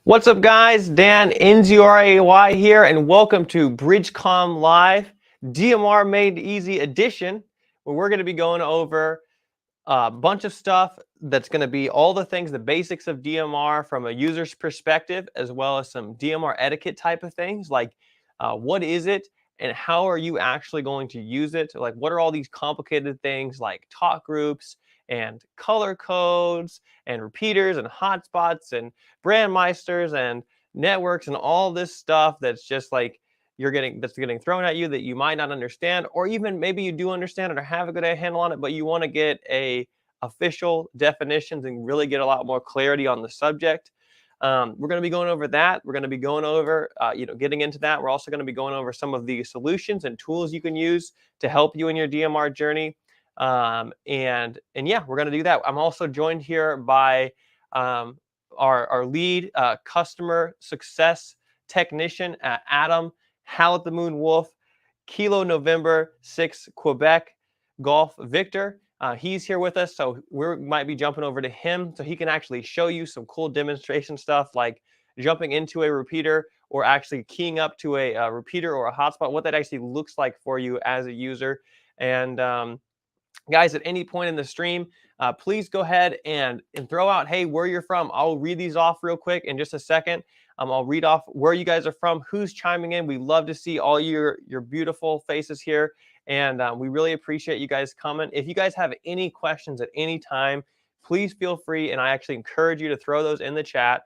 What's up, guys? Dan NZRAY here, and welcome to BridgeCom Live DMR Made Easy Edition, where we're going to be going over a bunch of stuff that's going to be all the things, the basics of DMR from a user's perspective, as well as some DMR etiquette type of things, like what is it and how are you actually going to use it? Like, what are all these complicated things like talk groups and color codes and repeaters and hotspots and brandmeisters and networks and all this stuff that's just like that's getting thrown at you that you might not understand, or even maybe you do understand it or have a good handle on it, but you want to get official definitions and really get a lot more clarity on the subject. We're going to be going over that. We're going to be going over, getting into that. We're also going to be going over some of the solutions and tools you can use to help you in your DMR journey. And yeah, we're going to do that. I'm also joined here by our lead customer success technician, Adam Hal at the Moon Wolf, Kilo November 6 Quebec Golf Victor. He's here with us, so we might be jumping over to him so he can actually show you some cool demonstration stuff like jumping into a repeater or actually keying up to a repeater or a hotspot, what that actually looks like for you as a user. And guys, at any point in the stream, please go ahead and throw out, hey, where you're from. I'll read these off real quick in just a second. I'll read off where you guys are from, who's chiming in. We love to see all your beautiful faces here, and we really appreciate you guys coming. If you guys have any questions at any time, please feel free, and I actually encourage you to throw those in the chat.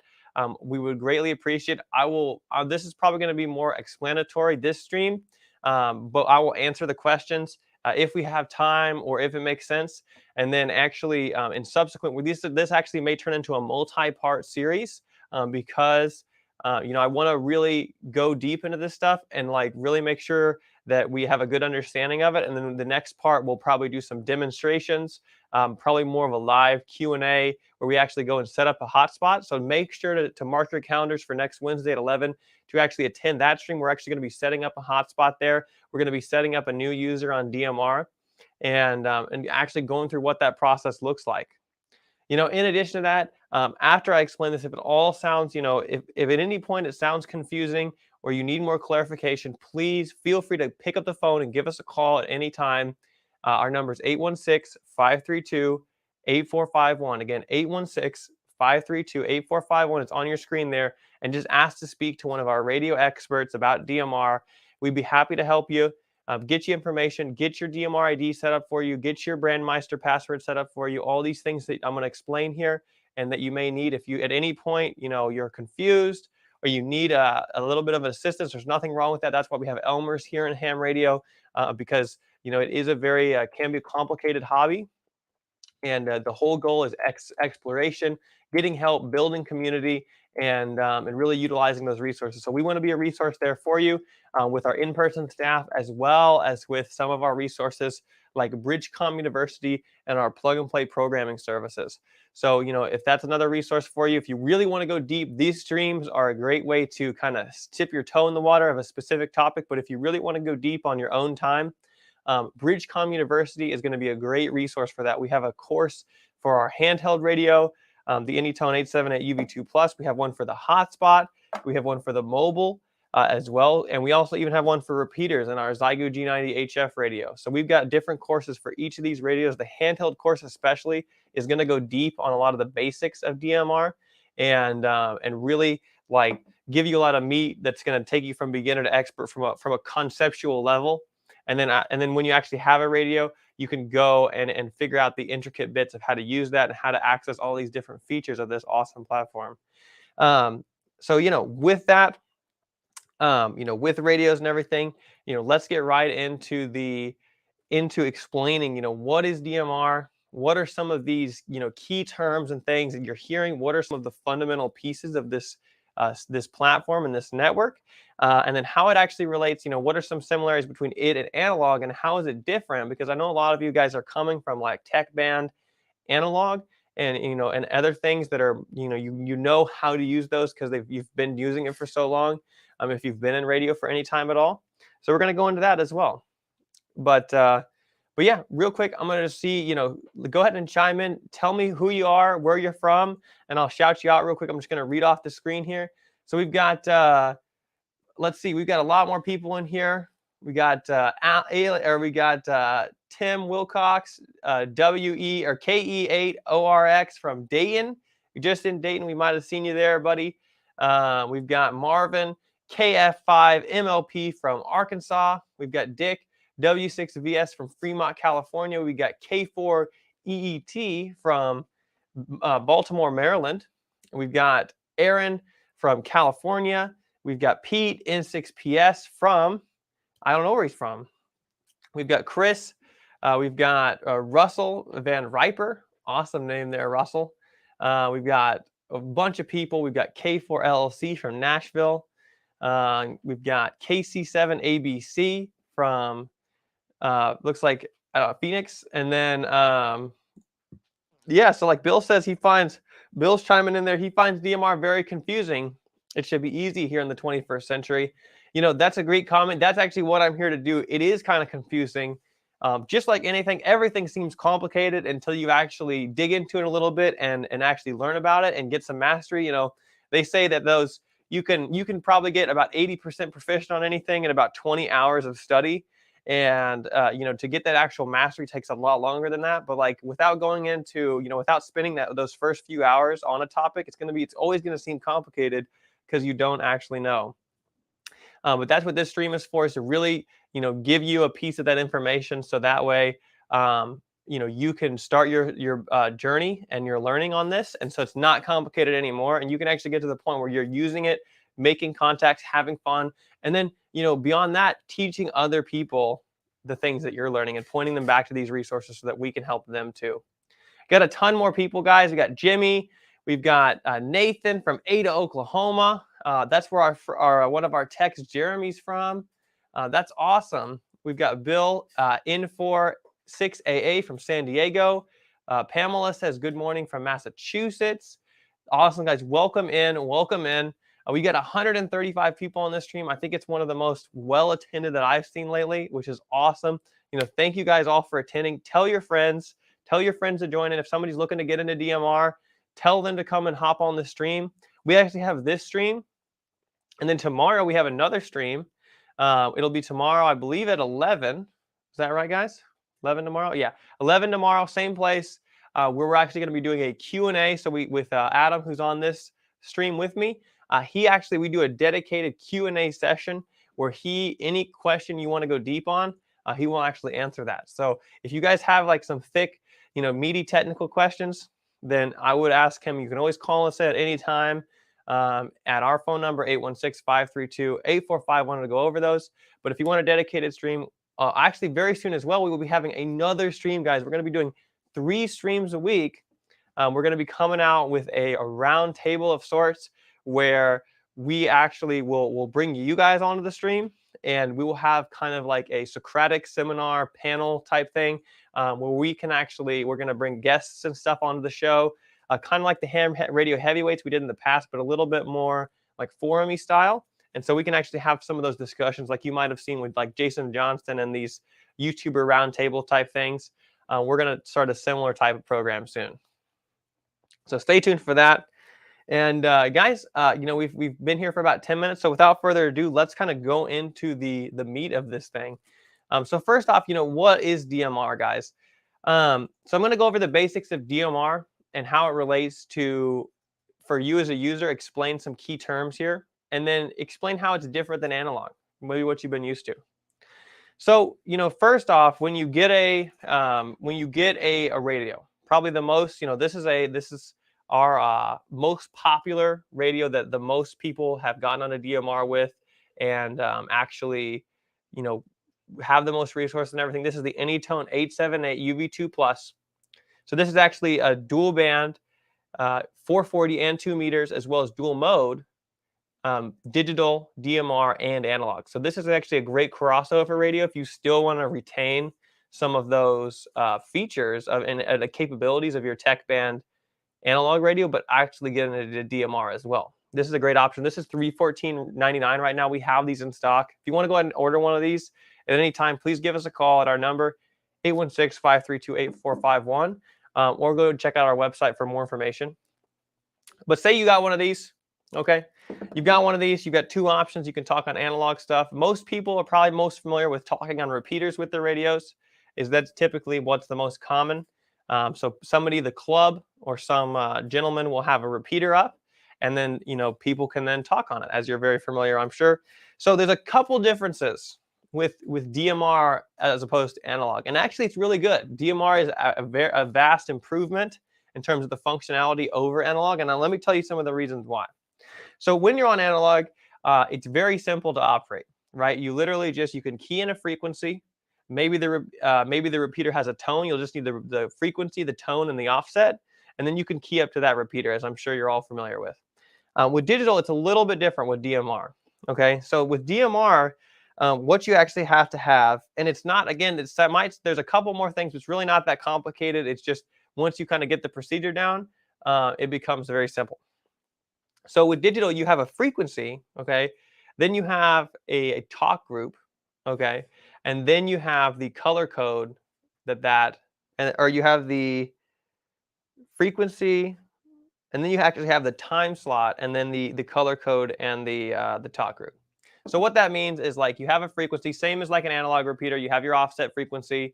We would greatly appreciate it. I will. This is probably going to be more explanatory this stream, but I will answer the questions if we have time or if it makes sense. And then actually in subsequent, this actually may turn into a multi-part series because I want to really go deep into this stuff and like really make sure that we have a good understanding of it. And then the next part, we'll probably do some demonstrations, probably more of a live Q&A where we actually go and set up a hotspot. So make sure to mark your calendars for next Wednesday at 11 to actually attend that stream. We're actually going to be setting up a hotspot there. We're going to be setting up a new user on DMR and actually going through what that process looks like. In addition to that, after I explain this, if it all sounds, if at any point it sounds confusing or you need more clarification, please feel free to pick up the phone and give us a call at any time. Our number is 816-532-8451. Again, 816-532-8451. It's on your screen there. And just ask to speak to one of our radio experts about DMR. We'd be happy to help you. Get you information, get your DMR ID set up for you, get your Brandmeister password set up for you, all these things that I'm going to explain here and that you may need if you at any point, you're confused or you need a little bit of assistance. There's nothing wrong with that. That's why we have Elmer's here in ham radio because, it is a very, can be a complicated hobby. And the whole goal is exploration, getting help, building community, and really utilizing those resources. So we want to be a resource there for you with our in-person staff, as well as with some of our resources like Bridgecom University and our plug-and-play programming services. So, if that's another resource for you, if you really want to go deep, these streams are a great way to kind of tip your toe in the water of a specific topic. But if you really want to go deep on your own time, Bridgecom University is going to be a great resource for that. We have a course for our handheld radio, the Anytone 878 UV2 Plus. We have one for the hotspot. We have one for the mobile as well. And we also even have one for repeaters in our Zygo G90 HF radio. So we've got different courses for each of these radios. The handheld course especially is going to go deep on a lot of the basics of DMR and really like give you a lot of meat that's going to take you from beginner to expert from a conceptual level. And then when you actually have a radio, you can go and figure out the intricate bits of how to use that and how to access all these different features of this awesome platform. So, with that, with radios and everything, let's get right into explaining, what is DMR? What are some of these, key terms and things that you're hearing? What are some of the fundamental pieces of this platform and this network? And then how it actually relates, what are some similarities between it and analog, and how is it different? Because I know a lot of you guys are coming from like tech band analog and and other things that are you know how to use those because you've been using it for so long, if you've been in radio for any time at all. So we're going to go into that as well. But yeah, real quick, I'm going to see, go ahead and chime in. Tell me who you are, where you're from, and I'll shout you out real quick. I'm just going to read off the screen here. So we've got, let's see, we've got a lot more people in here. We got Tim Wilcox, KE8ORX from Dayton. You're just in Dayton. We might have seen you there, buddy. We've got Marvin, KF5MLP from Arkansas. We've got Dick, W6VS from Fremont, California. We got K4EET from Baltimore, Maryland. We've got Aaron from California. We've got Pete N6PS from, I don't know where he's from. We've got Chris. We've got Russell Van Riper. Awesome name there, Russell. We've got a bunch of people. We've got K4LLC from Nashville. We've got KC7ABC from looks like Phoenix. And then yeah, so like Bill says, Bill's chiming in there, he finds DMR very confusing. It should be easy here in the 21st century. That's a great comment. That's actually what I'm here to do. It is kind of confusing. Just like anything, everything seems complicated until you actually dig into it a little bit and actually learn about it and get some mastery. They say that you can probably get about 80% proficient on anything in about 20 hours of study. And to get that actual mastery takes a lot longer than that. But like without going into, without spending those first few hours on a topic, it's always going to seem complicated because you don't actually know. But that's what this stream is for, is to really, give you a piece of that information. So that way, you can start your journey and your learning on this. And so it's not complicated anymore. And you can actually get to the point where you're using it, making contacts, having fun. And then, beyond that, teaching other people the things that you're learning and pointing them back to these resources so that we can help them too. Got a ton more people, guys. We got Jimmy. We've got Nathan from Ada, Oklahoma. That's where our one of our techs, Jeremy's from. That's awesome. We've got Bill, N46AA from San Diego. Pamela says, good morning from Massachusetts. Awesome, guys. Welcome in. Welcome in. We got 135 people on this stream. I think it's one of the most well-attended that I've seen lately, which is awesome. Thank you guys all for attending. Tell your friends to join in. If somebody's looking to get into DMR, tell them to come and hop on the stream. We actually have this stream. And then tomorrow we have another stream. It'll be tomorrow, I believe, at 11. Is that right, guys? 11 tomorrow? Yeah, 11 tomorrow, same place. Where we're actually going to be doing a Q&A. So with Adam, who's on this stream with me, we do a dedicated Q&A session where any question you want to go deep on, he will actually answer that. So if you guys have like some thick, meaty technical questions, then I would ask him. You can always call us at any time at our phone number, 816-532-8451, to go over those. But if you want a dedicated stream, actually very soon as well, we will be having another stream, guys. We're going to be doing 3 streams a week. We're going to be coming out with a round table of sorts where we actually will bring you guys onto the stream, and we will have kind of like a Socratic seminar panel type thing, where we're going to bring guests and stuff onto the show, kind of like the ham radio heavyweights we did in the past, but a little bit more like forum-y style. And so we can actually have some of those discussions like you might have seen with like Jason Johnston and these YouTuber roundtable type things. We're going to start a similar type of program soon. So stay tuned for that. And guys, we've been here for about 10 minutes. So without further ado, let's kind of go into the meat of this thing. So first off, what is DMR, guys? So I'm going to go over the basics of DMR and how it relates to, for you as a user, explain some key terms here, and then explain how it's different than analog, maybe what you've been used to. So, first off, when you get a radio, probably the most, this is our most popular radio that the most people have gotten on a DMR with, and actually, have the most resources and everything. This is the Anytone 878 UV2 Plus. So this is actually a dual band, 440 and 2 meters, as well as dual mode, digital, DMR, and analog. So this is actually a great crossover radio if you still want to retain some of those features and the capabilities of your tech band analog radio, but actually get into DMR as well. This is a great option. This is $314.99 right now. We have these in stock. If you want to go ahead and order one of these at any time, please give us a call at our number, 816-532-8451, or go and check out our website for more information. But say you got one of these, okay? You've got one of these, you've got two options. You can talk on analog stuff. Most people are probably most familiar with talking on repeaters with their radios, that's typically what's the most common. So somebody, the club or some gentleman will have a repeater up, and then, people can then talk on it, as you're very familiar, I'm sure. So there's a couple differences with DMR as opposed to analog. And actually, it's really good. DMR is a vast improvement in terms of the functionality over analog. And now let me tell you some of the reasons why. So when you're on analog, it's very simple to operate, right? You literally you can key in a frequency. Maybe the repeater has a tone. You'll just need the frequency, the tone, and the offset. And then you can key up to that repeater, as I'm sure you're all familiar with. With digital, it's a little bit different with DMR. Okay, so with DMR, what you actually have to have, and it's not, again, there's a couple more things. It's really not that complicated. It's just once you kind of get the procedure down, it becomes very simple. So with digital, you have a frequency, okay? Then you have a talk group, okay? And then you have the color code or you have the frequency, and then you actually have the time slot, and then the color code and the talk group. So what that means is, like, you have a frequency, same as like an analog repeater. You have your offset frequency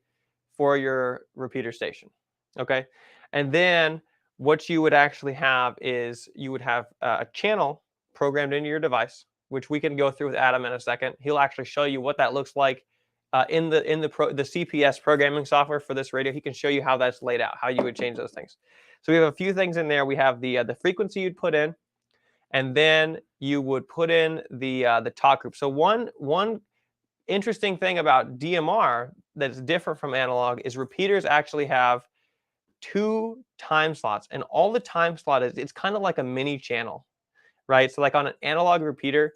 for your repeater station, okay? And then what you would actually have is you would have a channel programmed into your device, which we can go through with Adam in a second. He'll actually show you what that looks like in the CPS programming software for this radio. He can show you how that's laid out, how you would change those things. So we have a few things in there. We have the frequency you'd put in, and then you would put in the talk group. So one interesting thing about DMR that's different from analog is repeaters actually have 2 time slots, and all the time slot it's kind of like a mini channel, right? So like on an analog repeater,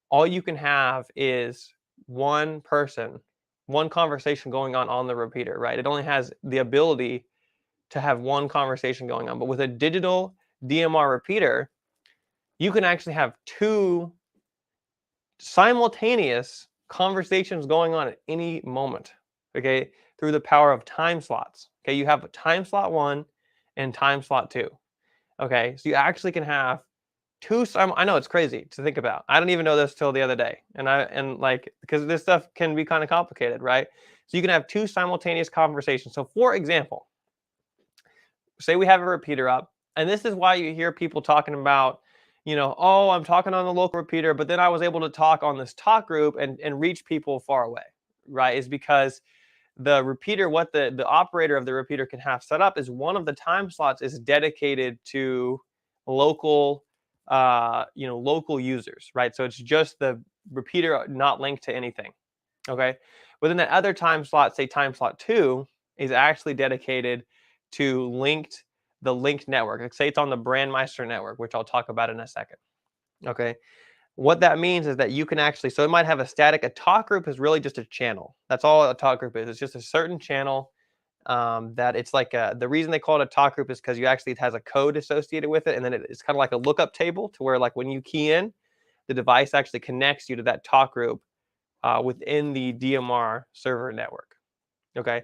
all you can have is one person, one conversation going on the repeater, right? It only has the ability to have one conversation going on. But with a digital DMR repeater, you can actually have 2 simultaneous conversations going on at any moment, okay, through the power of time slots. Okay, you have time slot 1 and time slot 2. Okay, so you actually can have 2 I know it's crazy to think about. I didn't even know this till the other day. And because this stuff can be kind of complicated, right? So you can have 2 simultaneous conversations. So for example, say we have a repeater up, and this is why you hear people talking about, oh, I'm talking on the local repeater, but then I was able to talk on this talk group and reach people far away, right? Is because the repeater, what the operator of the repeater can have set up is one of the time slots is dedicated to local, local users, right? So it's just the repeater, not linked to anything, okay? But then that other time slot, say time slot 2, is actually dedicated to the linked network. Like say it's on the Brandmeister network, which I'll talk about in a second. Okay. What that means is that you can actually, so it might have a talk group is really just a channel. That's all a talk group is. It's just a certain channel that it's like the reason they call it a talk group is because you actually, it has a code associated with it. And then it's kind of like a lookup table to where like when you key in, the device actually connects you to that talk group within the DMR server network. Okay.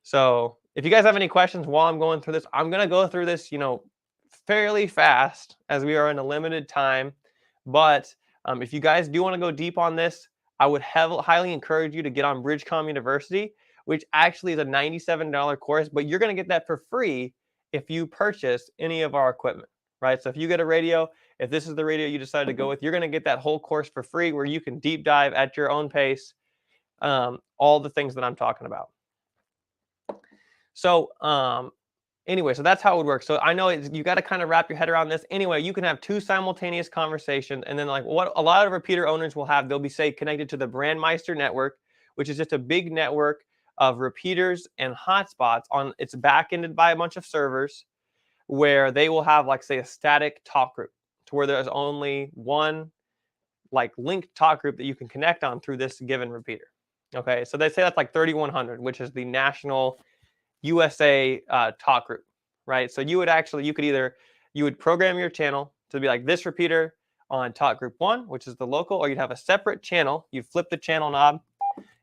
So if you guys have any questions while I'm going through this, I'm going to go through this, fairly fast as we are in a limited time. But if you guys do want to go deep on this, I would highly encourage you to get on Bridgecom University, which actually is a $97 course, but you're going to get that for free if you purchase any of our equipment, right? So if you get a radio, if this is the radio you decided to go with, you're going to get that whole course for free where you can deep dive at your own pace, all the things that I'm talking about. So anyway, so that's how it would work. So I know you got to kind of wrap your head around this. Anyway, you can have two simultaneous conversations, and then like what a lot of repeater owners will have, they'll be say connected to the Brandmeister network, which is just a big network of repeaters and hotspots on. It's back-ended by a bunch of servers where they will have like say a static talk group to where there's only one like linked talk group that you can connect on through this given repeater. Okay, so they say that's like 3100, which is the national USA talk group, right? So you would program your channel to be like this repeater on talk group 1, which is the local, or you'd have a separate channel. You'd flip the channel knob,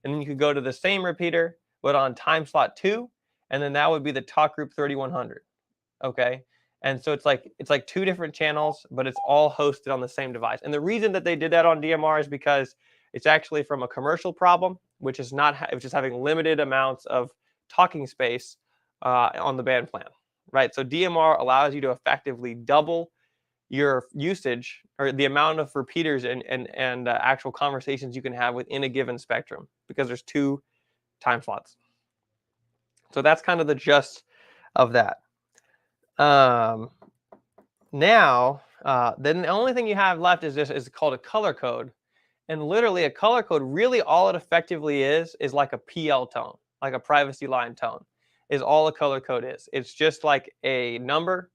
and then you could go to the same repeater, but on time slot 2, and then that would be the talk group 3100. Okay, and so it's like two different channels, but it's all hosted on the same device. And the reason that they did that on DMR is because it's actually from a commercial problem, which is having limited amounts of talking space on the band plan, right? So DMR allows you to effectively double your usage or the amount of repeaters and actual conversations you can have within a given spectrum because there's two time slots. So that's kind of the gist of that. Now, then the only thing you have left is called a color code. And literally a color code, really all it effectively is like a PL tone, like a privacy line tone, is all a color code is. It's just like a number.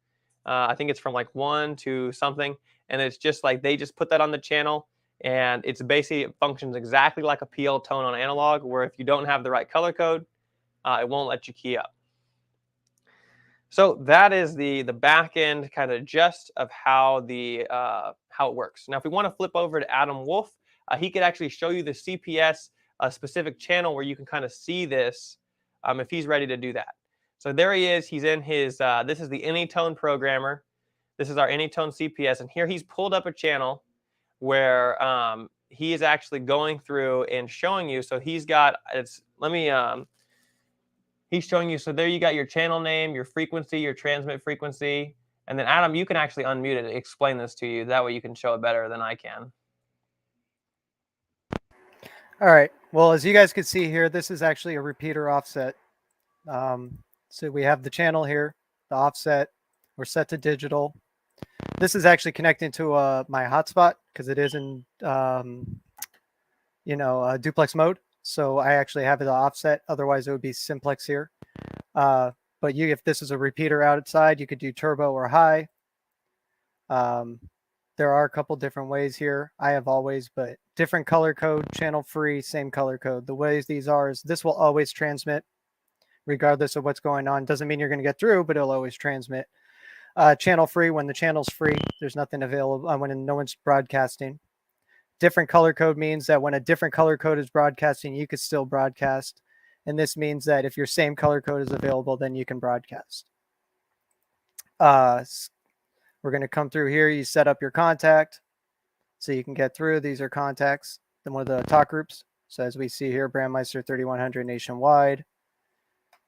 I think it's from like 1 to something. And it's just like they just put that on the channel. And it's basically, it functions exactly like a PL tone on analog, where if you don't have the right color code, it won't let you key up. So that is the back end kind of gist of how it works. Now, if we want to flip over to Adam Wolf, he could actually show you the CPS specific channel where you can kind of see this if he's ready to do that. So there he is. He's in his, this is the Anytone programmer. This is our Anytone CPS. And here he's pulled up a channel where he is actually going through and showing you. So he's got, he's showing you, so there you got your channel name, your frequency, your transmit frequency. And then Adam, you can actually unmute it and explain this to you. That way you can show it better than I can. All right. Well, as you guys can see here, this is actually a repeater offset. So we have the channel here, the offset. We're set to digital. This is actually connecting to my hotspot because it is in, duplex mode. So I actually have it offset. Otherwise, it would be simplex here. But if this is a repeater outside, you could do turbo or high. There are a couple different ways here. I have always, but different color code, channel free, same color code. The ways these are is this will always transmit regardless of what's going on. Doesn't mean you're going to get through, but it'll always transmit. Channel free, when the channel's free, there's nothing available when no one's broadcasting. Different color code means that when a different color code is broadcasting, you could still broadcast. And this means that if your same color code is available, then you can broadcast. We're going to come through here. You set up your contact so you can get through. These are contacts. Then one of the talk groups. So as we see here, Brandmeister 3100 nationwide.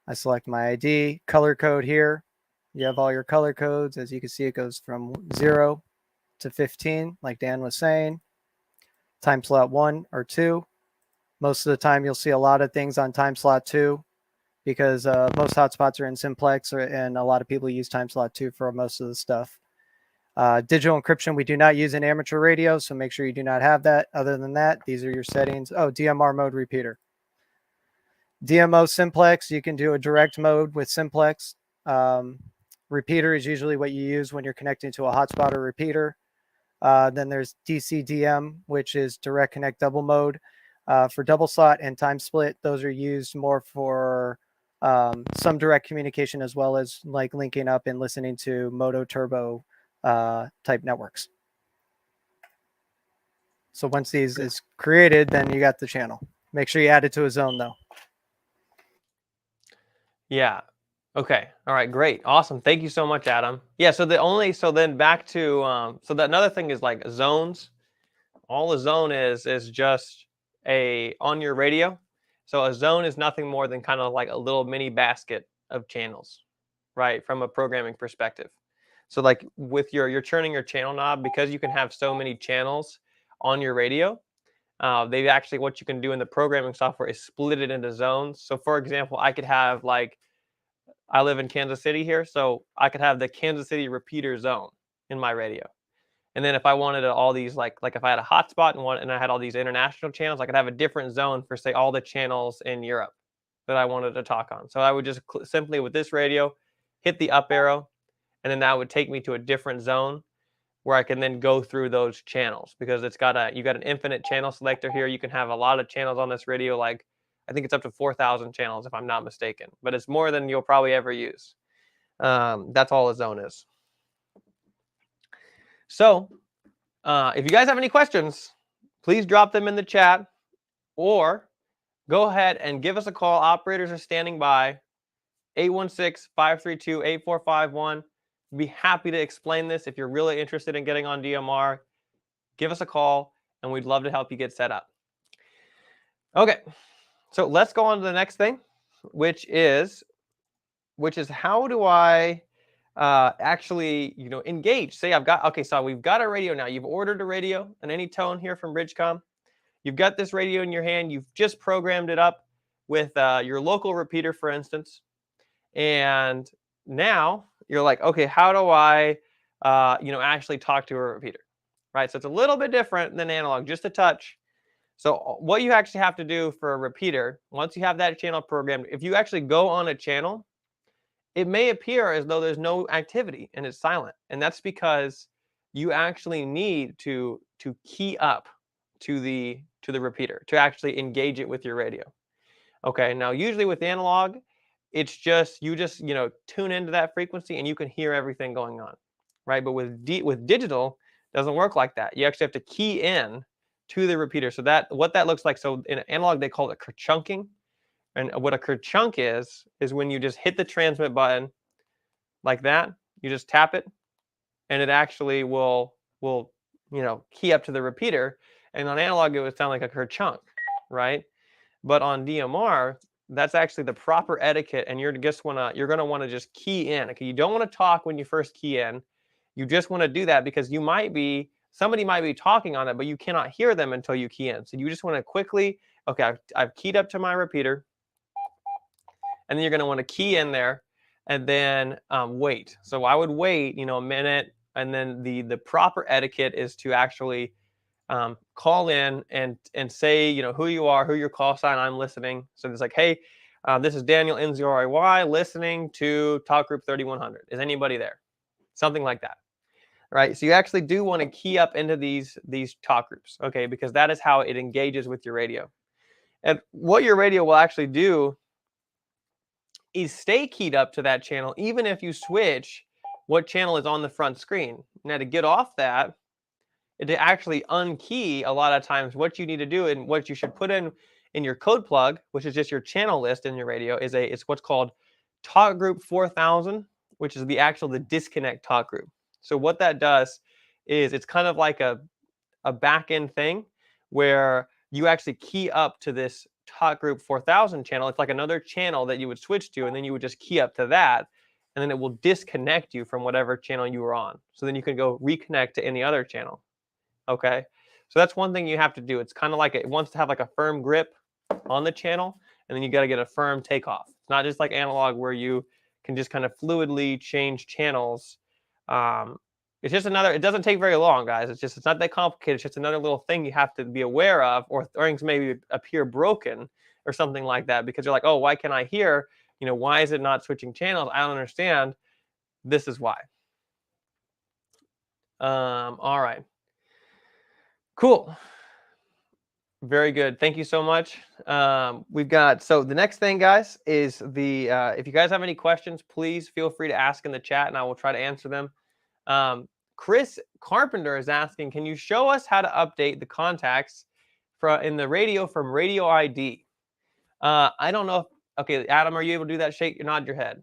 I select my ID, color code here. You have all your color codes. As you can see, it goes from 0 to 15, like Dan was saying. Time slot 1 or 2. Most of the time, you'll see a lot of things on time slot 2 because most hotspots are in simplex, and a lot of people use time slot 2 for most of the stuff. Digital encryption, we do not use in amateur radio, so make sure you do not have that. Other than that, these are your settings. Oh, DMR mode repeater. DMO simplex, you can do a direct mode with simplex. Repeater is usually what you use when you're connecting to a hotspot or repeater. Then there's DCDM, which is direct connect double mode. For double slot and time split, those are used more for some direct communication, as well as like linking up and listening to Moto Turbo type networks. So once these is created, then you got the channel. Make sure you add it to a zone though. Yeah. Okay. All right. Great. Awesome. Thank you so much, Adam. Yeah. So then back to so that another thing is like zones. All a zone is just on your radio. So a zone is nothing more than kind of like a little mini basket of channels, right? From a programming perspective. So like with you're turning your channel knob, because you can have so many channels on your radio. They've actually, what you can do in the programming software is split it into zones. So for example, I could have like, I live in Kansas City here, so I could have the Kansas City repeater zone in my radio. And then if I wanted all these, like if I had a hotspot and I had all these international channels, I could have a different zone for, say, all the channels in Europe that I wanted to talk on. So I would just simply with this radio, hit the up arrow, and then that would take me to a different zone where I can then go through those channels, because you got an infinite channel selector here. You can have a lot of channels on this radio, like I think it's up to 4,000 channels if I'm not mistaken, but it's more than you'll probably ever use. That's all a zone is. So if you guys have any questions, please drop them in the chat, or go ahead and give us a call. Operators are standing by. 816-532-8451. Be happy to explain this. If you're really interested in getting on DMR, give us a call, and we'd love to help you get set up. Okay, so let's go on to the next thing, which is how do I actually, engage? Say so we've got a radio now. You've ordered a radio in any tone here from Bridgecom. You've got this radio in your hand. You've just programmed it up with your local repeater, for instance. And now you're like, okay, how do I, actually talk to a repeater, right? So it's a little bit different than analog, just a touch. So what you actually have to do for a repeater, once you have that channel programmed, if you actually go on a channel, it may appear as though there's no activity and it's silent. And that's because you actually need to key up to the repeater to actually engage it with your radio. Okay, now usually with analog, it's just you tune into that frequency and you can hear everything going on, right? But with digital, it doesn't work like that. You actually have to key in to the repeater. So what that looks like. So in analog, they call it kerchunking, and what a kerchunk is when you just hit the transmit button like that. You just tap it, and it actually will key up to the repeater. And on analog, it would sound like a kerchunk, right? But on DMR, that's actually the proper etiquette, and you're going to want to just key in. Okay, you don't want to talk when you first key in. You just want to do that because somebody might be talking on it, but you cannot hear them until you key in. So you just want to quickly, okay, I've keyed up to my repeater, and then you're going to want to key in there, and then wait. So I would wait, a minute, and then the proper etiquette is to actually call in and say, who you are, who your call sign, I'm listening. So it's like, hey, this is Daniel NZRIY listening to Talk Group 3100. Is anybody there? Something like that, right? So you actually do want to key up into these talk groups, okay, because that is how it engages with your radio. And what your radio will actually do is stay keyed up to that channel, even if you switch what channel is on the front screen. Now, to get off that, to actually unkey, a lot of times what you need to do and what you should put in your code plug, which is just your channel list in your radio, it's what's called talk group 4000, which is the disconnect talk group. So what that does is it's kind of like a back end thing where you actually key up to this talk group 4000 channel. It's like another channel that you would switch to, and then you would just key up to that, and then it will disconnect you from whatever channel you were on. So then you can go reconnect to any other channel. Okay, so that's one thing you have to do. It's kind of like it wants to have like a firm grip on the channel, and then you got to get a firm takeoff. It's not just like analog where you can just kind of fluidly change channels. It's just it doesn't take very long, guys. It's not that complicated. It's just another little thing you have to be aware of, or things maybe appear broken or something like that, because you're like, oh, why can't I hear? Why is it not switching channels? I don't understand. This is why. All right. Cool. Very good. Thank you so much. We've got, so the next thing, guys, is the, if you guys have any questions, please feel free to ask in the chat and I will try to answer them. Chris Carpenter is asking, can you show us how to update the contacts in the radio from radio ID? I don't know if, okay, Adam, are you able to do that? Nod your head.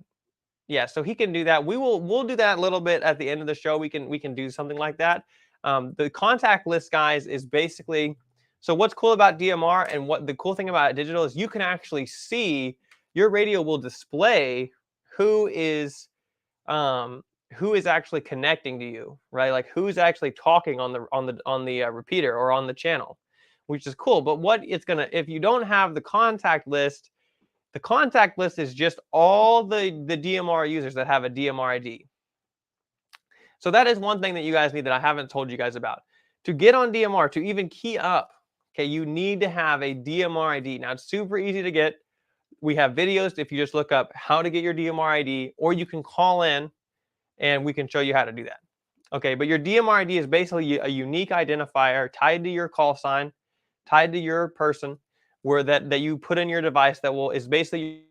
Yeah, so he can do that. We'll do that a little bit at the end of the show. We can do something like that. The contact list, guys, is basically, so what's cool about DMR and what the cool thing about digital is you can actually see, your radio will display who is actually connecting to you, right? Like who's actually talking on the repeater or on the channel, which is cool. But what it's gonna, if you don't have the contact list is just all the DMR users that have a DMR ID. So that is one thing that you guys need that I haven't told you guys about. To get on DMR, to even key up, okay, you need to have a DMR ID. Now, it's super easy to get. We have videos if you just look up how to get your DMR ID, or you can call in and we can show you how to do that. Okay, but your DMR ID is basically a unique identifier tied to your call sign, tied to your person, where that you put in your device that is basically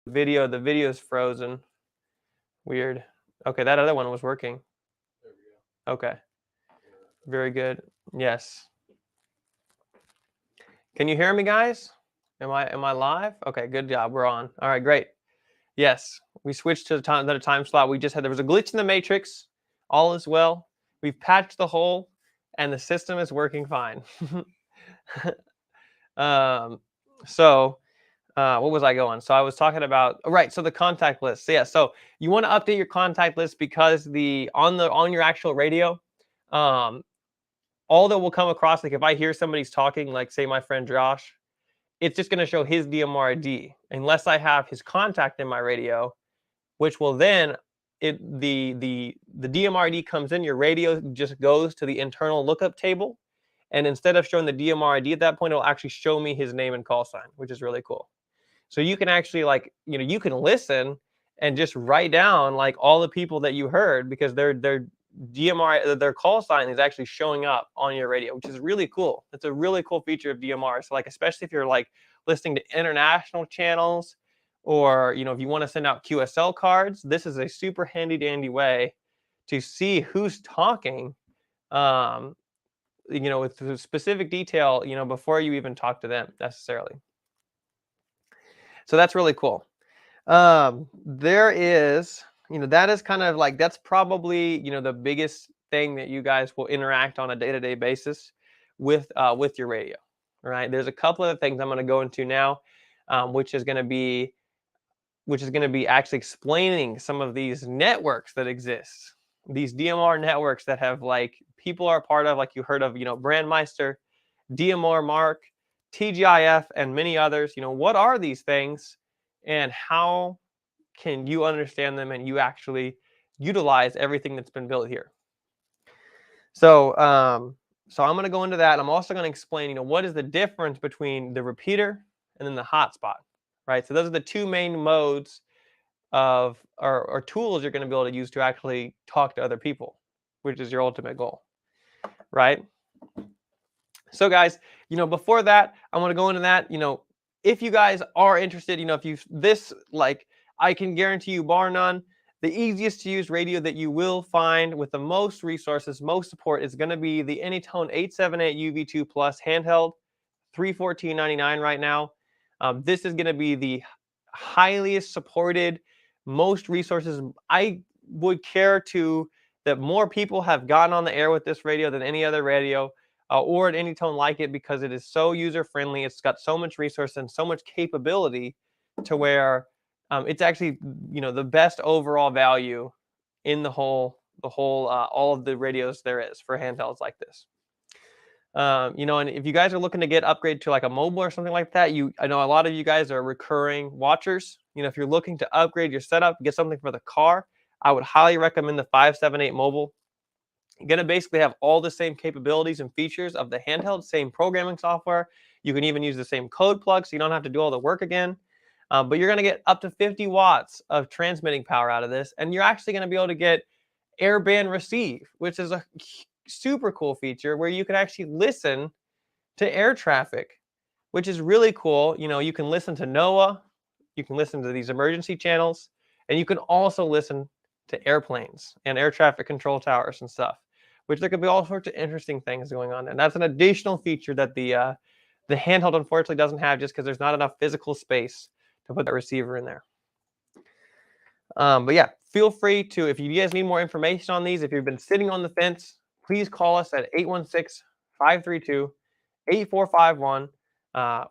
video. The video is frozen. Weird. Okay, that other one was working. There we go. Okay. Very good. Yes. Can you hear me, guys? Am I live? Okay, good job. We're on. All right, great. Yes, we switched to another time slot. There was a glitch in the matrix. All is well. We've patched the hole, and the system is working fine. So what was I going? So I was talking about, right, so the contact list. So yeah, so you want to update your contact list because on your actual radio, all that will come across, like if I hear somebody's talking, like say my friend Josh, it's just going to show his DMR ID unless I have his contact in my radio, which will then the DMR ID comes in, your radio just goes to the internal lookup table, and instead of showing the DMR ID at that point, it'll actually show me his name and call sign, which is really cool. So you can actually, like, you can listen and just write down like all the people that you heard because their DMR, their call sign is actually showing up on your radio, which is really cool. It's a really cool feature of DMR. So like, especially if you're like listening to international channels, or if you want to send out QSL cards, this is a super handy dandy way to see who's talking, with specific detail, before you even talk to them necessarily. So that's really cool. There is, that is kind of like, that's probably, the biggest thing that you guys will interact on a day-to-day basis with your radio, right? There's a couple of things I'm going to go into now, which is going to be actually explaining some of these networks that exist, these DMR networks that have, like, people are part of, like you heard of, Brandmeister, DMR Mark, TGIF, and many others. What are these things and how can you understand them and you actually utilize everything that's been built here? So so I'm going to go into that. I'm also going to explain, what is the difference between the repeater and then the hotspot, right? So those are the two main modes of or tools you're going to be able to use to actually talk to other people, which is your ultimate goal, right? So guys, before that, I want to go into that. If you guys are interested, I can guarantee you, bar none, the easiest to use radio that you will find with the most resources, most support, is going to be the Anytone 878 UV2 Plus handheld, $314.99 right now. This is going to be the highest supported, most resources. I would care to that more people have gotten on the air with this radio than any other radio. or an Anytone like it, because it is so user friendly. It's got so much resource and so much capability to where it's actually, you know, the best overall value in the whole all of the radios there is for handhelds like this. You know, and if you guys are looking to get upgrade to like a mobile or something like that, I know a lot of you guys are recurring watchers. You know, if you're looking to upgrade your setup, get something for the car, I would highly recommend the 578 mobile. You're going to basically have all the same capabilities and features of the handheld, same programming software. You can even use the same code plug, so you don't have to do all the work again. But you're going to get up to 50 watts of transmitting power out of this, and you're actually going to be able to get airband receive, which is a super cool feature where you can actually listen to air traffic, which is really cool. You know, you can listen to NOAA, you can listen to these emergency channels, and you can also listen to airplanes and air traffic control towers and stuff, which there could be all sorts of interesting things going on. And that's an additional feature that the handheld unfortunately doesn't have, just because there's not enough physical space to put that receiver in there. But yeah, feel free to, if you guys need more information on these, if you've been sitting on the fence, please call us at 816-532-8451.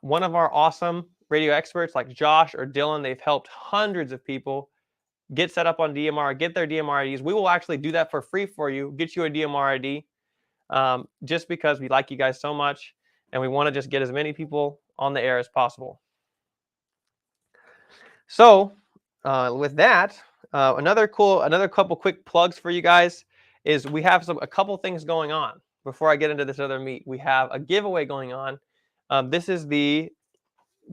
One of our awesome radio experts like Josh or Dylan, they've helped hundreds of people get set up on DMR, get their DMR IDs. We will actually do that for free for you, get you a DMR ID, just because we like you guys so much and we want to just get as many people on the air as possible. So with that, another couple quick plugs for you guys is we have a couple things going on. Before I get into this other meet, we have a giveaway going on. This is we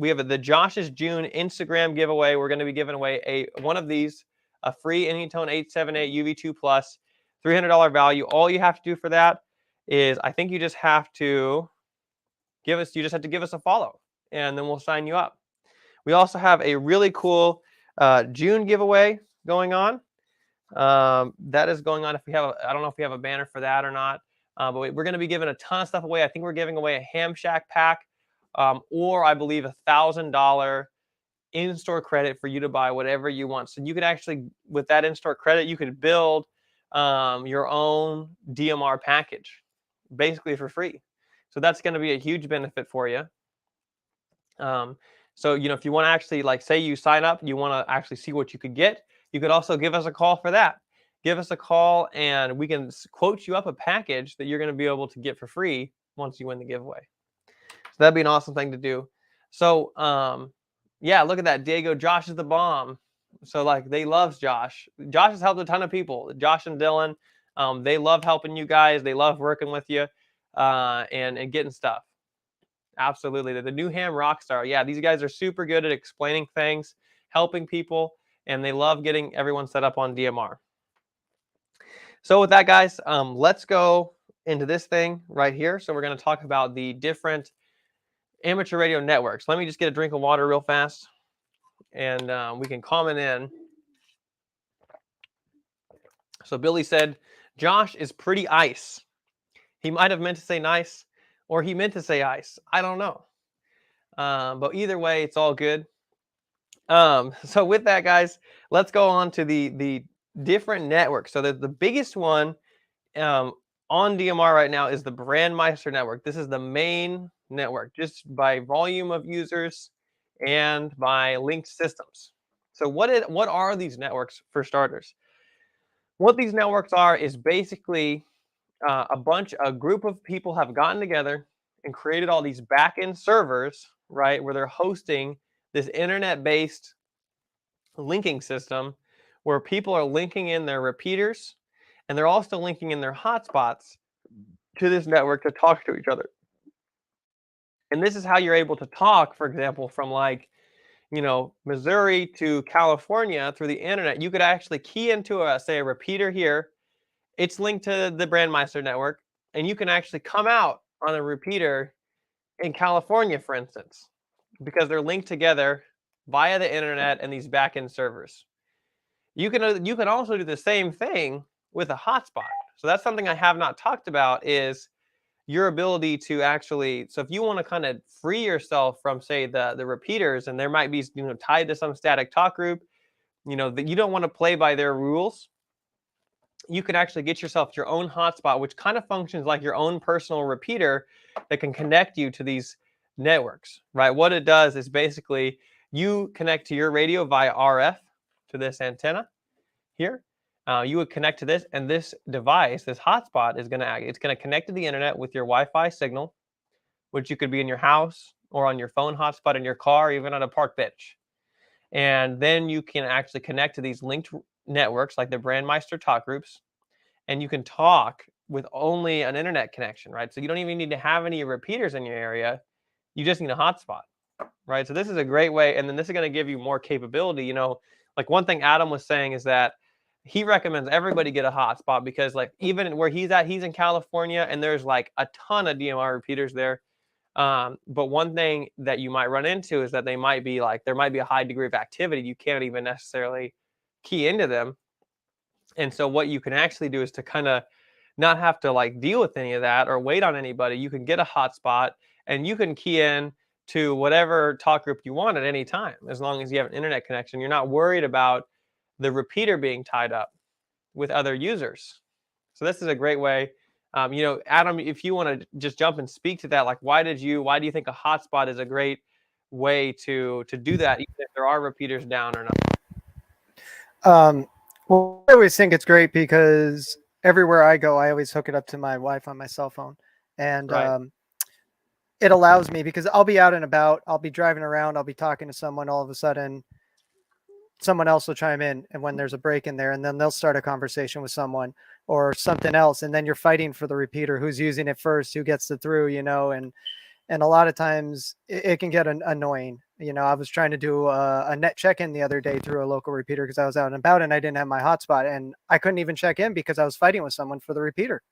have the Josh's June Instagram giveaway. We're going to be giving away one of these, a free Anytone 878 UV2 Plus, $300 value. All you have to do for that is, I think you just have to give us a follow, and then we'll sign you up. We also have a really cool June giveaway going on. That is going on. I don't know if we have a banner for that or not, but we're going to be giving a ton of stuff away. I think we're giving away a Ham Shack pack, or I believe $1,000 in-store credit for you to buy whatever you want. So you could actually, with that in-store credit, you could build your own DMR package, basically for free. So that's going to be a huge benefit for you. So, you know, if you want to actually, like, say you sign up, you want to actually see what you could get, you could also give us a call for that. Give us a call and we can quote you up a package that you're going to be able to get for free once you win the giveaway. So that'd be an awesome thing to do. So, yeah, look at that. Diego, Josh is the bomb. So, like, they love Josh. Josh has helped a ton of people. Josh and Dylan, they love helping you guys. They love working with you and getting stuff. Absolutely. The new Ham Rockstar. Yeah, these guys are super good at explaining things, helping people, and they love getting everyone set up on DMR. So with that, guys, let's go into this thing right here. So we're going to talk about the different amateur radio networks. Let me just get a drink of water real fast, and we can comment in. So Billy said, Josh is pretty ice. He might have meant to say nice, or he meant to say ice. I don't know. But either way, it's all good. So with that, guys, let's go on to the different networks. So the biggest one on DMR right now is the Brandmeister network. This is the main network, just by volume of users and by linked systems. So what are these networks, for starters? What these networks are is basically a group of people have gotten together and created all these back-end servers, right, where they're hosting this internet-based linking system where people are linking in their repeaters, and they're also linking in their hotspots to this network to talk to each other. And this is how you're able to talk, for example, from, like, you know, Missouri to California through the internet. You could actually key into say a repeater here. It's linked to the Brandmeister network, and you can actually come out on a repeater in California, for instance, because they're linked together via the internet and these backend servers. You can also do the same thing with a hotspot. So that's something I have not talked about, is your ability to actually, so if you want to kind of free yourself from, say, the repeaters, and there might be, you know, tied to some static talk group, you know, that you don't want to play by their rules, you can actually get yourself your own hotspot, which kind of functions like your own personal repeater that can connect you to these networks, right? What it does is basically you connect to your radio via RF to this antenna here. You would connect to this, and this device, this hotspot, is it's gonna connect to the internet with your Wi-Fi signal, which you could be in your house or on your phone hotspot in your car, even on a park bench. And then you can actually connect to these linked networks like the Brandmeister talk groups, and you can talk with only an internet connection, right? So you don't even need to have any repeaters in your area. You just need a hotspot, right? So this is a great way, and then this is going to give you more capability. You know, like one thing Adam was saying is that he recommends everybody get a hotspot because, like, even where he's at, he's in California, and there's like a ton of DMR repeaters there. But one thing that you might run into is that they might be like, there might be a high degree of activity. You can't even necessarily key into them. And so what you can actually do is to kind of not have to like deal with any of that or wait on anybody. You can get a hotspot and you can key in to whatever talk group you want at any time, as long as you have an internet connection. You're not worried about the repeater being tied up with other users. So this is a great way. You know, Adam, if you want to just jump and speak to that, like why do you think a hotspot is a great way to do that, even if there are repeaters down or not? Well, I always think it's great because everywhere I go, I always hook it up to my Wi-Fi on my cell phone, and Right. it allows me, because I'll be out and about, I'll be driving around, I'll be talking to someone, all of a sudden someone else will chime in, and when there's a break in there, and then they'll start a conversation with someone or something else, and then you're fighting for the repeater, who's using it first, who gets it through, you know, and a lot of times it can get annoying. You know, I was trying to do a net check-in the other day through a local repeater because I was out and about and I didn't have my hotspot, and I couldn't even check in because I was fighting with someone for the repeater.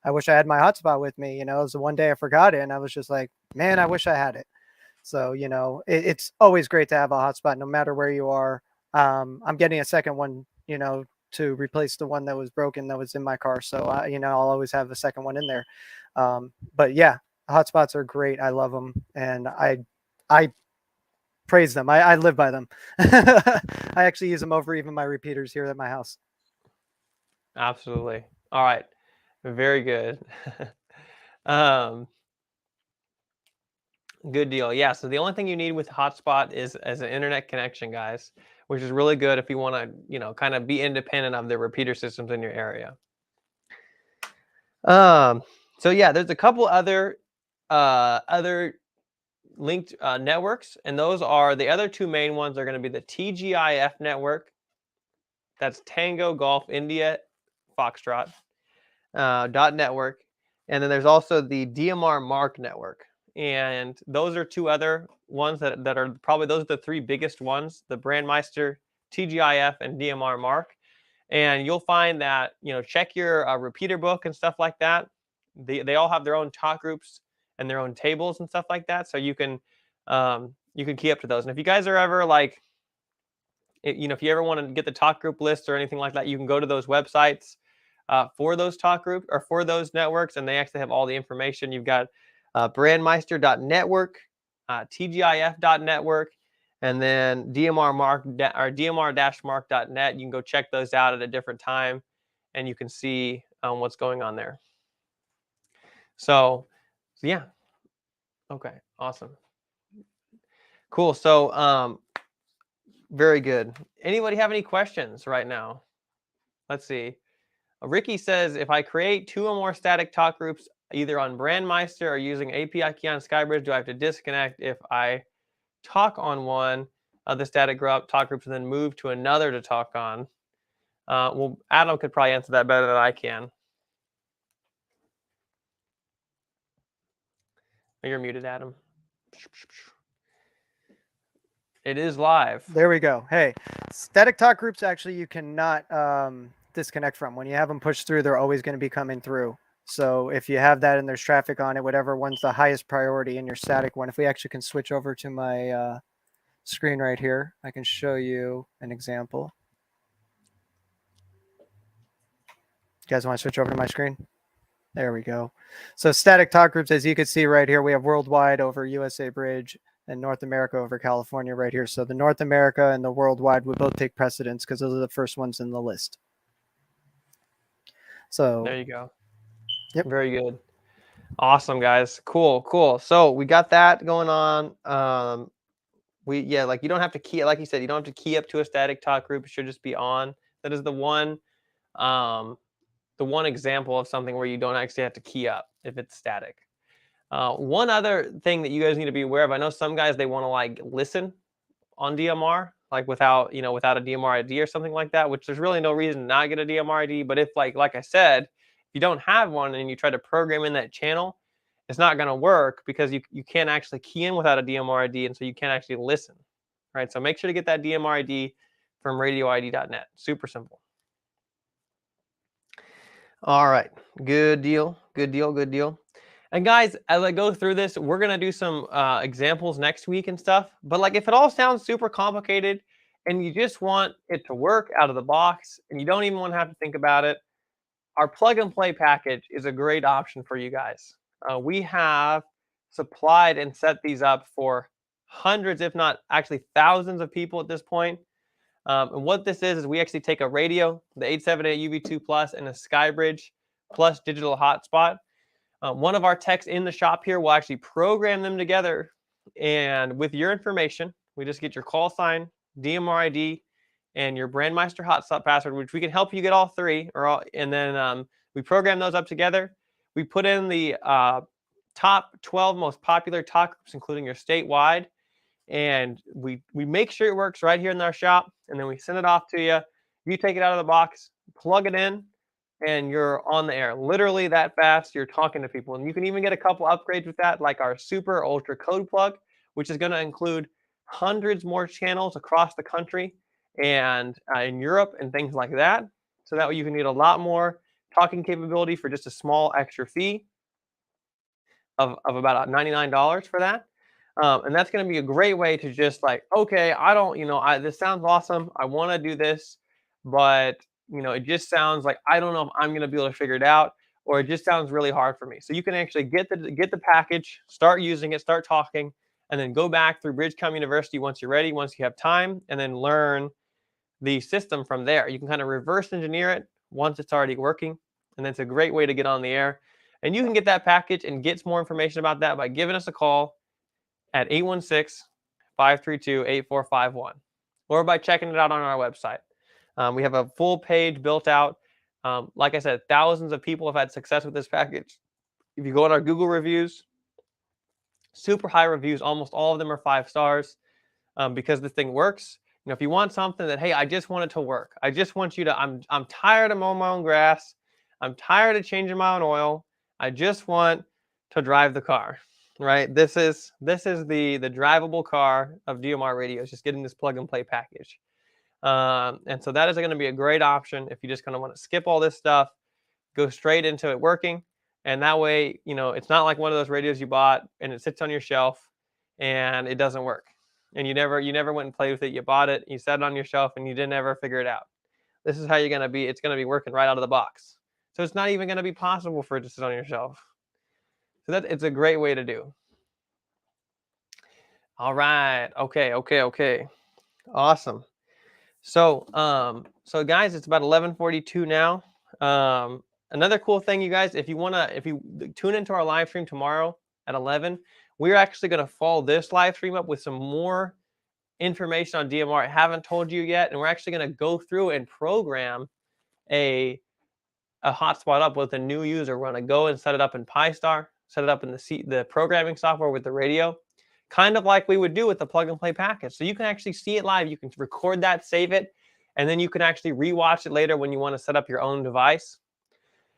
I wish I had my hotspot with me. You know, it was the one day I forgot it, and I was just like, man, I wish I had it. So, you know, it's always great to have a hotspot no matter where you are. I'm getting a second one, you know, to replace the one that was broken that was in my car. So, you know, I'll always have a second one in there. But yeah, hotspots are great. I love them, and I praise them. I live by them. I actually use them over even my repeaters here at my house. Absolutely. All right. Very good. um, Good deal. Yeah. So the only thing you need with hotspot is as an internet connection, guys, which is really good if you want to, you know, kind of be independent of the repeater systems in your area. So yeah, there's a couple other linked networks, and those are the other two main ones are going to be the TGIF network. That's Tango Golf India Foxtrot dot network, and then there's also the DMR Mark network. And those are two other ones that are probably, those are the three biggest ones: the Brandmeister, TGIF, and DMR Mark. And you'll find that, you know, check your repeater book and stuff like that. They all have their own talk groups and their own tables and stuff like that. So you can key up to those. And if you guys are ever like, you know, if you ever want to get the talk group list or anything like that, you can go to those websites for those talk groups or for those networks, and they actually have all the information. You've got brandmeister.network, tgif.network, and then dmr-mark.net. You can go check those out at a different time, and you can see what's going on there. So yeah. Okay, awesome. Cool. So very good. Anybody have any questions right now? Let's see. Ricky says, if I create 2 or more static talk groups, either on Brandmeister or using API key on Skybridge, do I have to disconnect if I talk on one of the static talk groups and then move to another to talk on? Well, Adam could probably answer that better than I can. You're muted, Adam. It is live. There we go. Hey, static talk groups, actually, you cannot disconnect from. When you have them pushed through, they're always going to be coming through. So if you have that and there's traffic on it, whatever one's the highest priority in your static one, if we actually can switch over to my screen right here, I can show you an example. You guys want to switch over to my screen? There we go. So static talk groups, as you can see right here, we have worldwide over USA Bridge and North America over California right here. So the North America and the worldwide would both take precedence because those are the first ones in the list. So there you go. Yep. Very good. Awesome, guys. Cool. So we got that going on. Like you don't have to key, like you said, you don't have to key up to a static talk group. It should just be on. That is the one example of something where you don't actually have to key up if it's static. One other thing that you guys need to be aware of, I know some guys, they want to like listen on DMR, like without a DMR ID or something like that, which there's really no reason to not get a DMR ID. But if like I said, if you don't have one and you try to program in that channel, it's not going to work because you can't actually key in without a DMR ID, and so you can't actually listen, right? So make sure to get that DMR ID from radioid.net. Super simple. All right, good deal. And guys, as I go through this, we're gonna do some examples next week and stuff. But like, if it all sounds super complicated and you just want it to work out of the box and you don't even want to have to think about it, our plug and play package is a great option for you guys. We have supplied and set these up for hundreds, if not actually thousands of people at this point. And what this is we actually take a radio, the 878 UV2 Plus, and a SkyBridge Plus digital hotspot. One of our techs in the shop here will actually program them together. And with your information, we just get your call sign, DMR ID, and your Brandmeister hotspot password, which we can help you get all three. And then we program those up together. We put in the top 12 most popular talk groups, including your statewide. And we make sure it works right here in our shop, and then we send it off to you. You take it out of the box, plug it in, and you're on the air. Literally that fast, you're talking to people. And you can even get a couple upgrades with that, like our super ultra code plug, which is going to include hundreds more channels across the country and in Europe and things like that. So that way you can get a lot more talking capability for just a small extra fee of about $99 for that. And that's going to be a great way to just like, okay, I don't, this sounds awesome. I want to do this, but it just sounds like I don't know if I'm going to be able to figure it out, or it just sounds really hard for me. So you can actually get the package, start using it, start talking, and then go back through Bridgecom University once you're ready, once you have time, and then learn the system from there. You can kind of reverse engineer it once it's already working, and that's a great way to get on the air. And you can get that package and get some more information about that by giving us a call at 816-532-8451, or by checking it out on our website. We have a full page built out. Like I said, thousands of people have had success with this package. If you go on our Google reviews, super high reviews, almost all of them are 5 stars because this thing works. If you want something that, hey, I just want it to work. I just want you to, I'm tired of mowing my own grass. I'm tired of changing my own oil. I just want to drive the car. Right, this is the drivable car of DMR radios, just getting this plug and play package. And so that is going to be a great option if you just kind of want to skip all this stuff, go straight into it working. And that way, it's not like one of those radios you bought and it sits on your shelf and it doesn't work. And you never went and played with it. You bought it, you set it on your shelf, and you didn't ever figure it out. This is how you're going to be. It's going to be working right out of the box. So it's not even going to be possible for it to sit on your shelf. So that it's a great way to do. All right. Okay. Awesome. So, guys, it's about 11:42 now. Another cool thing, you guys, if you tune into our live stream tomorrow at 11, we're actually going to follow this live stream up with some more information on DMR I haven't told you yet, and we're actually going to go through and program a hotspot up with a new user. We're going to go and set it up in PyStar, set it up in the programming software with the radio, kind of like we would do with the plug and play package. So you can actually see it live. You can record that, save it, and then you can actually rewatch it later when you want to set up your own device.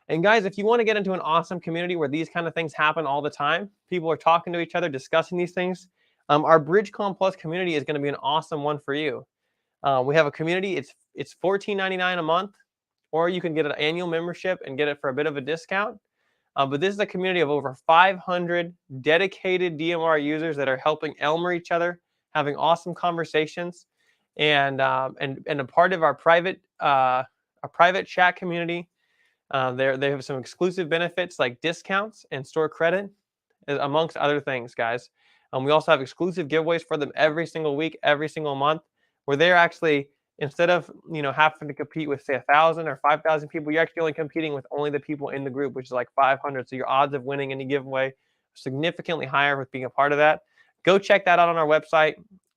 And guys, if you want to get into an awesome community where these kind of things happen all the time, people are talking to each other, discussing these things, our Bridgecom Plus community is going to be an awesome one for you. We have a community. It's $14.99 a month, or you can get an annual membership and get it for a bit of a discount. But this is a community of over 500 dedicated DMR users that are helping Elmer each other, having awesome conversations, and a part of our private chat community. They have some exclusive benefits like discounts and store credit, amongst other things, guys. We also have exclusive giveaways for them every single week, every single month, where they're actually instead of having to compete with say 1,000 or 5,000 people, you're actually only competing with only the people in the group, which is like 500. So your odds of winning any giveaway are significantly higher with being a part of that. Go check that out on our website,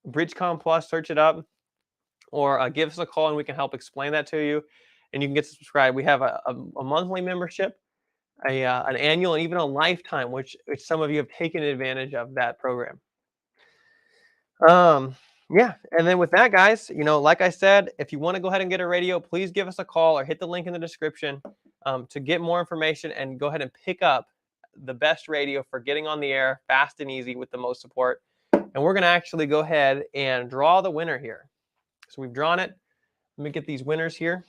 BridgeCom Plus. Search it up, or give us a call and we can help explain that to you. And you can get subscribed. We have a monthly membership, an annual, and even a lifetime, which some of you have taken advantage of that program. Yeah, and then with that, guys, like I said, if you want to go ahead and get a radio, please give us a call or hit the link in the description to get more information and go ahead and pick up the best radio for getting on the air fast and easy with the most support. And we're going to actually go ahead and draw the winner here. So we've drawn it. Let me get these winners here.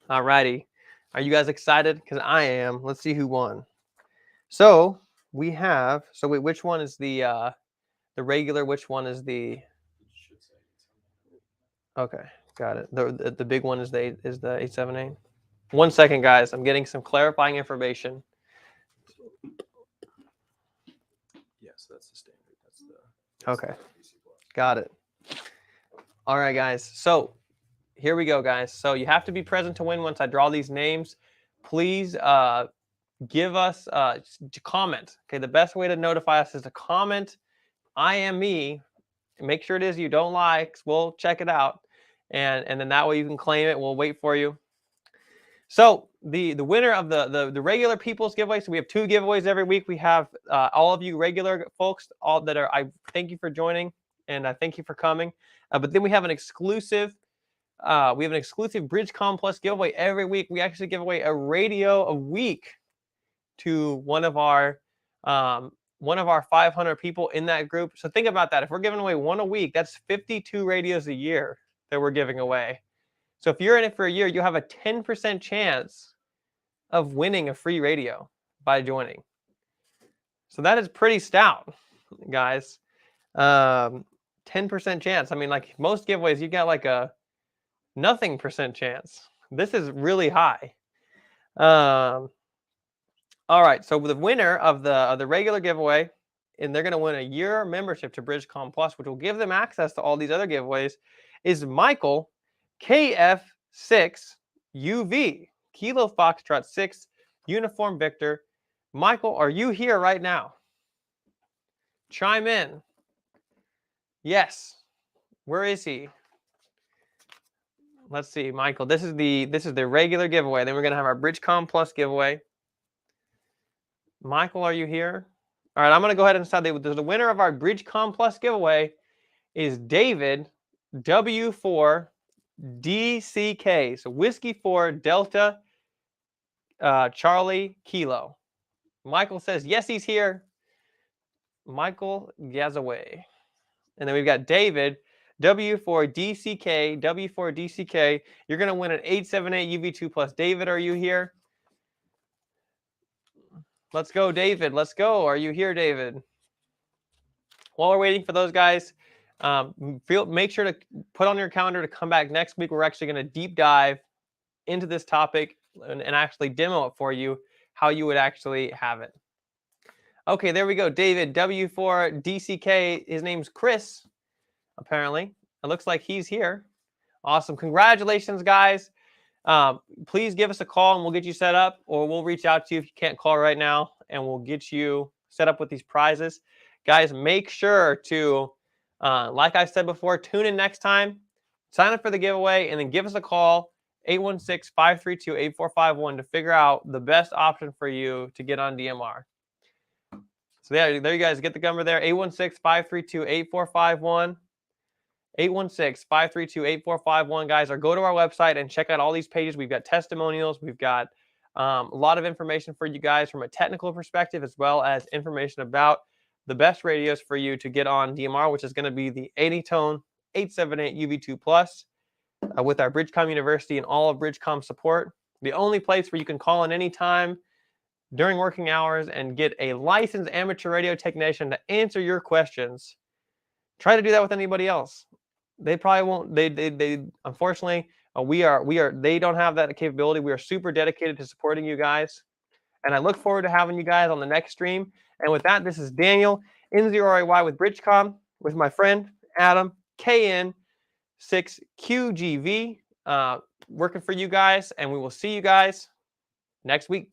All righty. Are you guys excited? Because I am. Let's see who won. So we have, wait, which one is the regular? Which one is the? Okay, got it. The big one is the 878. 1 second, guys. I'm getting some clarifying information. Yes, that's the standard. That's okay. Got it. All right, guys. So here we go, guys. So you have to be present to win. Once I draw these names, please give us to comment. Okay, the best way to notify us is to comment. I am me. Make sure it is you. Don't lie, 'cause we'll check it out, and then that way you can claim it. We'll wait for you. So the winner of the regular people's giveaway. So we have 2 giveaways every week. We have all of you regular folks, all that are. I thank you for joining, and I thank you for coming. But then we have an exclusive. We have an exclusive BridgeCom Plus giveaway every week. We actually give away a radio a week to one of our 500 people in that group. So think about that. If we're giving away one a week, that's 52 radios a year that we're giving away. So if you're in it for a year, you have a 10% chance of winning a free radio by joining. So that is pretty stout, guys. 10% chance. I mean, like most giveaways, you got like a nothing percent chance. This is really high. All right, so the winner of the regular giveaway, and they're going to win a year membership to BridgeCom Plus, which will give them access to all these other giveaways, is Michael, KF6UV, Kilo Foxtrot 6, Uniform Victor. Michael, are you here right now? Chime in. Yes. Where is he? Let's see, Michael. This is the regular giveaway. Then we're going to have our BridgeCom Plus giveaway. Michael, are you here? All right, I'm going to go ahead and decide the winner of our BridgeCom Plus giveaway is David W4DCK. So Whiskey 4 Delta Charlie Kilo. Michael says, yes, he's here. Michael Gazaway. And then we've got David W4DCK. W4DCK. You're going to win an 878 UV2 Plus. David, are you here? Let's go, David. Let's go. Are you here, David? While we're waiting for those guys, make sure to put on your calendar to come back next week. We're actually going to deep dive into this topic and actually demo it for you, how you would actually have it. Okay, there we go. David, W4DCK. His name's Chris, apparently. It looks like he's here. Awesome. Congratulations, guys. Please give us a call and we'll get you set up, or we'll reach out to you if you can't call right now, and we'll get you set up with these prizes. Guys, make sure to, like I said before, tune in next time, sign up for the giveaway, and then give us a call, 816-532-8451, to figure out the best option for you to get on DMR. So there you guys get the number there, 816-532-8451. 816-532-8451, guys, or go to our website and check out all these pages. We've got testimonials. We've got a lot of information for you guys from a technical perspective, as well as information about the best radios for you to get on DMR, which is going to be the 80-tone 878 UV2 Plus with our BridgeCom University and all of BridgeCom support. The only place where you can call in any time during working hours and get a licensed amateur radio technician to answer your questions. Try to do that with anybody else. They probably won't. They unfortunately, they don't have that capability. We are super dedicated to supporting you guys, and I look forward to having you guys on the next stream. And with that, this is Daniel, NØREY with BridgeCom, with my friend Adam, KN, 6QGV working for you guys, and we will see you guys next week.